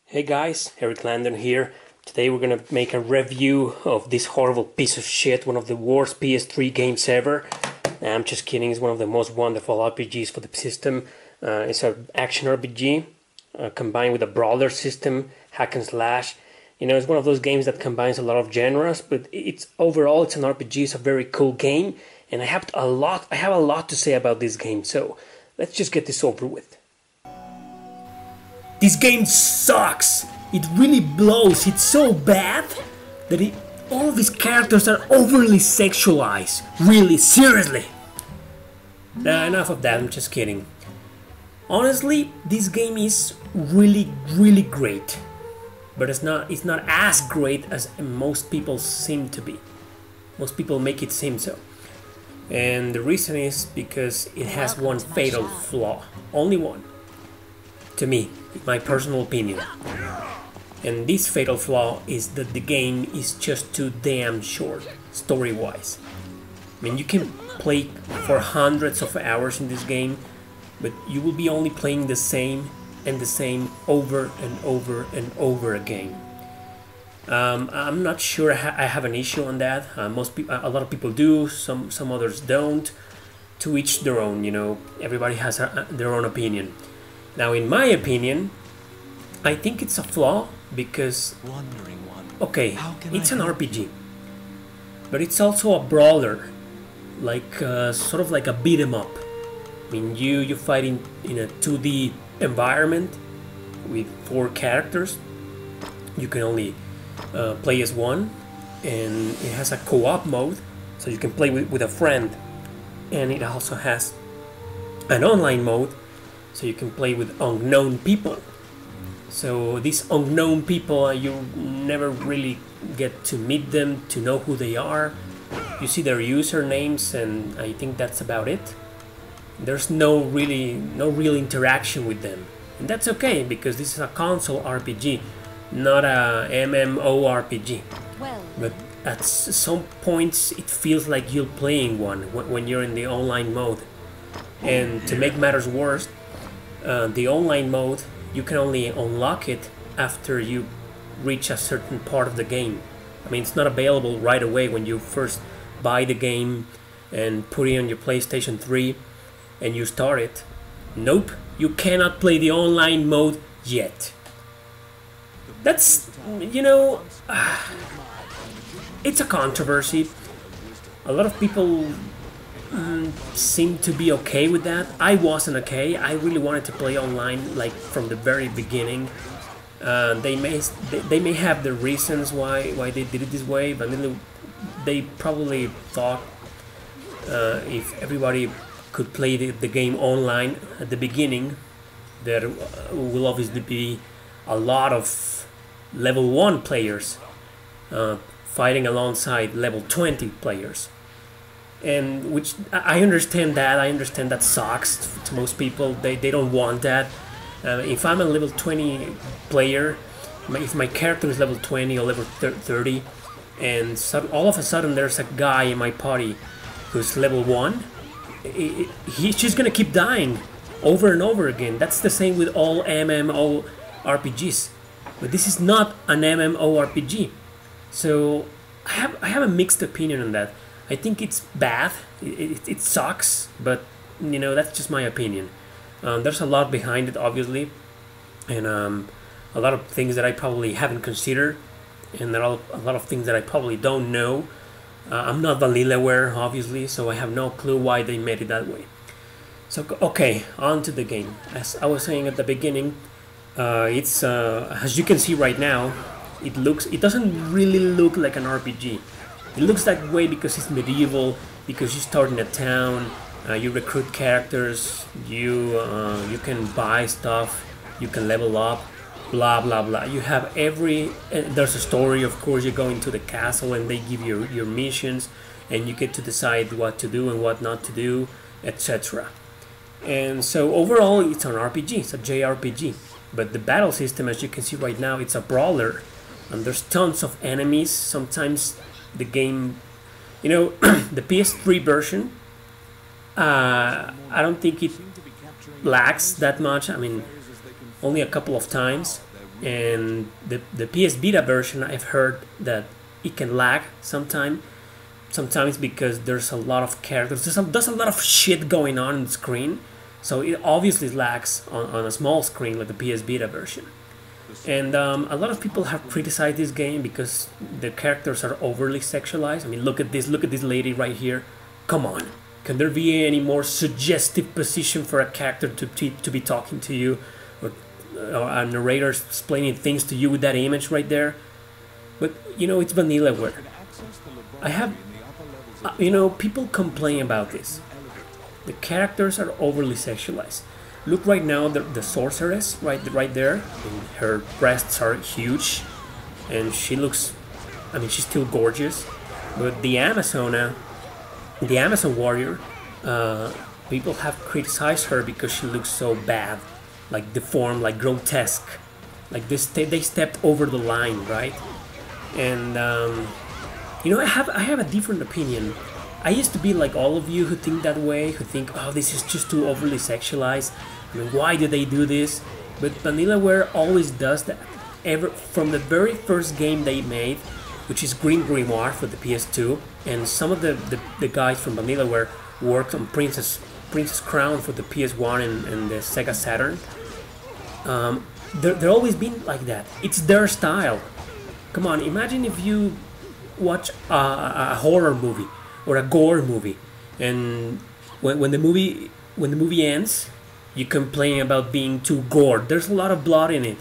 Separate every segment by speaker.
Speaker 1: Hey guys, Erick Landon here. Today we're gonna make a review of this horrible piece of shit, one of the worst PS3 games ever. I'm just kidding, it's one of the most wonderful RPGs for the system. It's an action RPG combined with a brawler system, hack and slash. You know, it's one of those games that combines a lot of genres, but it's overall it's an RPG. It's a very cool game, and I have a lot to say about this game. So let's just get this over with. This game sucks! It really blows, it's so bad that all of these characters are overly sexualized. Really, seriously! Enough of that, I'm just kidding. Honestly, this game is really great. But it's not as great as most people seem to be. Most people make it seem so. And the reason is because it has one fatal flaw. Only one. To me, my personal opinion. And this fatal flaw is that the game is just too damn short, story-wise. I mean, you can play for hundreds of hours in this game, but you will be only playing the same and the same over and over and over again. I'm not sure I have an issue on that. A lot of people do, some others don't. To each their own, you know. Everybody has their own opinion. Now, in my opinion, I think it's a flaw because, okay, it's an RPG, but it's also a brawler, like sort of like a beat 'em up. I mean, you fight in a 2D environment with 4 characters. You can only play as one, and it has a co-op mode, so you can play with a friend, and it also has an online mode, so you can play with unknown people. So these unknown people, you never really get to meet them, to know who they are. You see their usernames, and I think that's about it. There's no real interaction with them, and that's okay because this is a console RPG, not a MMORPG. But at some points, it feels like you're playing one when you're in the online mode. And to make matters worse, the online mode, you can only unlock it after you reach a certain part of the game. I mean, it's not available right away when you first buy the game and put it on your PlayStation 3 and you start it. Nope, you cannot play the online mode yet. That's, you know, it's a controversy. A lot of people seem to be okay with that. I wasn't okay. I really wanted to play online, like from the very beginning. They may have the reasons why they did it this way, but they probably thought if everybody could play the game online at the beginning, there will obviously be a lot of level 1 players fighting alongside level 20 players. And which I understand that sucks to most people. They don't want that. If I'm a level 20 player, if my character is level 20 or level 30, and all of a sudden there's a guy in my party who's level 1, he's just gonna keep dying over and over again. That's the same with all MMORPGs. But this is not an MMORPG. So I have a mixed opinion on that. I think it's bad, it sucks, but you know, that's just my opinion. There's a lot behind it, obviously, and a lot of things that I probably haven't considered, and there are a lot of things that I probably don't know. I'm not Vanilla Ware, obviously, so I have no clue why they made it that way. So, okay, on to the game. As I was saying at the beginning, it's as you can see right now, it doesn't really look like an RPG. It looks that way because it's medieval, because you start in a town, you recruit characters, you can buy stuff, you can level up, blah blah blah. You have there's a story, of course. You go into the castle and they give you your missions, and you get to decide what to do and what not to do, etc. And so overall, it's an RPG, it's a JRPG. But the battle system, as you can see right now, it's a brawler, and there's tons of enemies. Sometimes the game, you know, the PS3 version, I don't think it lags that much. I mean, only a couple of times. And the PS Vita version, I've heard that it can lag sometimes because there's a lot of characters, there's a lot of shit going on the screen, so it obviously lags on a small screen like the PS Vita version. And a lot of people have criticized this game because the characters are overly sexualized. I mean, look at this lady right here. Come on, can there be any more suggestive position for a character to be talking to you, or a narrator explaining things to you with that image right there? But you know, it's Vanilla Ware. I have, you know, people complain about this. The characters are overly sexualized. Look right now, the sorceress right there, and her breasts are huge, and she looks, I mean, she's still gorgeous. But the Amazon warrior, people have criticized her because she looks so bad, like deformed, like grotesque, like this. They stepped over the line, right? And you know, I have a different opinion. I used to be like all of you who think that way, who think, oh, this is just too overly sexualized. I mean, why do they do this? But Vanilla Ware always does that. From the very first game they made, which is Green Grimoire for the PS2, and some of the guys from Vanilla Ware worked on Princess Crown for the PS1 and the Sega Saturn. They're always been like that. It's their style. Come on, imagine if you watch a horror movie or a gore movie, and when the movie ends, you complain about being too gored. There's a lot of blood in it.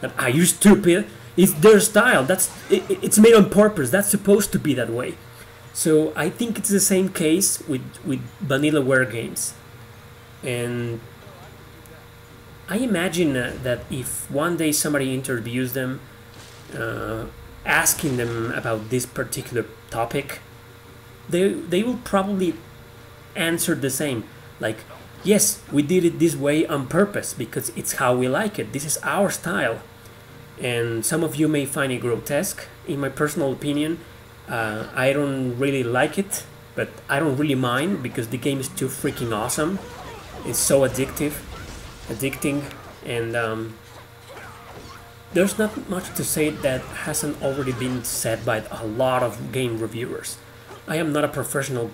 Speaker 1: And, are you stupid? It's their style. It's made on purpose. That's supposed to be that way. So I think it's the same case with Vanilla Ware games. And I imagine that if one day somebody interviews them, asking them about this particular topic, they will probably answer the same. Like, yes, we did it this way on purpose because it's how we like it. This is our style. And some of you may find it grotesque. In my personal opinion, I don't really like it, but I don't really mind because the game is too freaking awesome. It's so addicting, and there's not much to say that hasn't already been said by a lot of game reviewers. I am not a professional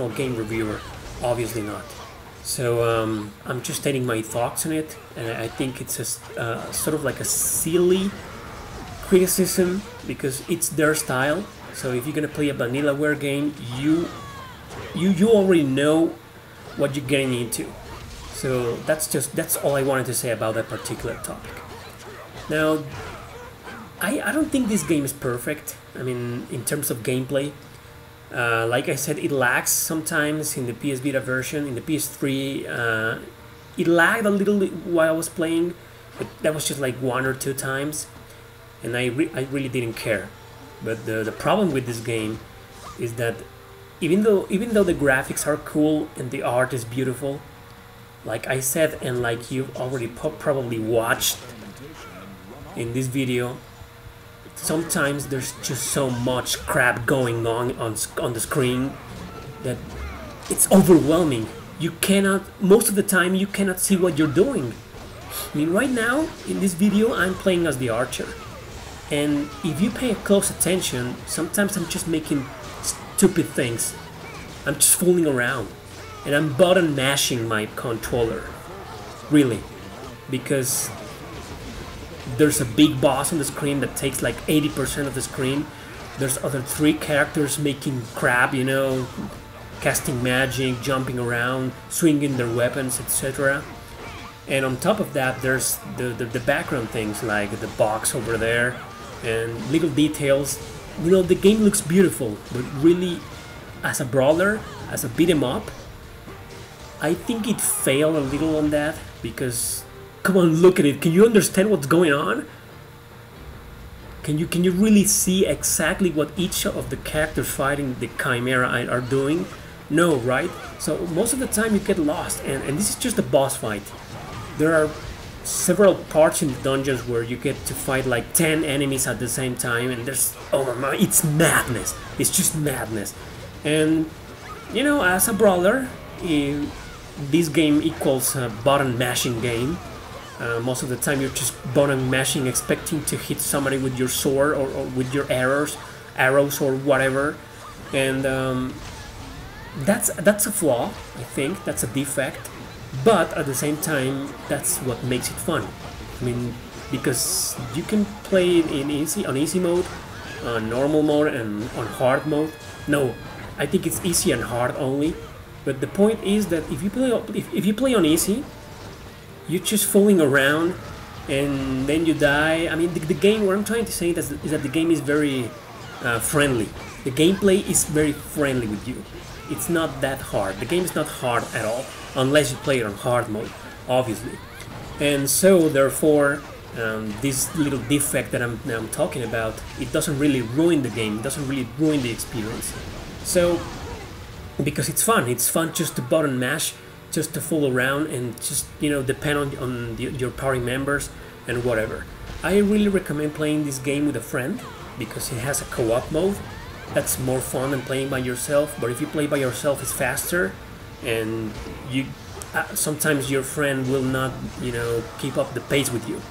Speaker 1: game reviewer, obviously not. So I'm just stating my thoughts on it, and I think it's a, sort of like a silly criticism because it's their style. So if you're gonna play a Vanilla Ware game, you already know what you're getting into. So that's all I wanted to say about that particular topic. Now, I don't think this game is perfect. I mean, in terms of gameplay. Like I said, it lags sometimes in the PS Vita version. In the PS3, it lagged a little while I was playing, but that was just like 1 or 2 times, and I really didn't care. But the problem with this game is that even though the graphics are cool and the art is beautiful, like I said, and like you've already probably watched in this video, sometimes there's just so much crap going on the screen that it's overwhelming. You cannot, most of the time, you cannot see what you're doing. I mean, right now, in this video, I'm playing as the archer. And if you pay close attention, sometimes I'm just making stupid things. I'm just fooling around. And I'm button mashing my controller. Really. Because there's a big boss on the screen that takes like 80% of the screen. There's other 3 characters making crap, you know, casting magic, jumping around, swinging their weapons, etc. And on top of that, there's the background things like the box over there and little details. You know, the game looks beautiful, but really, as a brawler, as a beat 'em up, I think it failed a little on that because, come on, look at it. Can you understand what's going on? Can you really see exactly what each of the characters fighting the Chimera are doing? No, right? So most of the time you get lost, and this is just a boss fight. There are several parts in the dungeons where you get to fight like 10 enemies at the same time, and there's, oh my, it's madness. It's just madness. And, you know, as a brawler, this game equals a button mashing game. Most of the time you're just button mashing, expecting to hit somebody with your sword or with your arrows or whatever, and that's a flaw. I think that's a defect, but at the same time, that's what makes it fun. I mean, because you can play it on easy mode, on normal mode, and on hard mode. No, I think it's easy and hard only. But the point is that if you play on easy, you're just fooling around, and then you die. I mean, the game. What I'm trying to say is that the game is very friendly. The gameplay is very friendly with you. It's not that hard. The game is not hard at all, unless you play it on hard mode, obviously. And so, therefore, this little defect that I'm talking about, it doesn't really ruin the game. It doesn't really ruin the experience. So, because it's fun just to button mash, just to fool around and just, you know, depend on your party members and whatever. I really recommend playing this game with a friend because it has a co-op mode. That's more fun than playing by yourself, but if you play by yourself it's faster, and you sometimes your friend will not, you know, keep up the pace with you.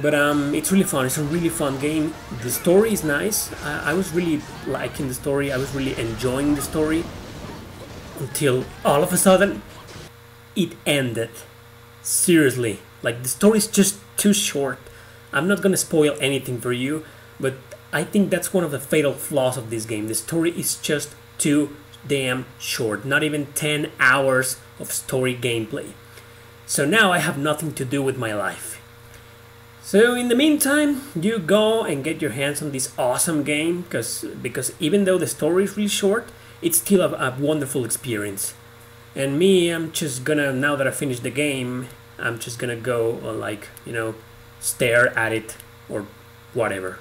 Speaker 1: But it's really fun. It's a really fun game. The story is nice. I was really liking the story. I was really enjoying the story until all of a sudden it ended. Seriously, like, the story is just too short. I'm not gonna spoil anything for you, but I think that's one of the fatal flaws of this game. The story is just too damn short. Not even 10 hours of story gameplay. So now I have nothing to do with my life. So in the meantime, you go and get your hands on this awesome game, because even though the story is really short, it's still a wonderful experience. And me, I'm just gonna, now that I finished the game, I'm just gonna go like, you know, stare at it or whatever.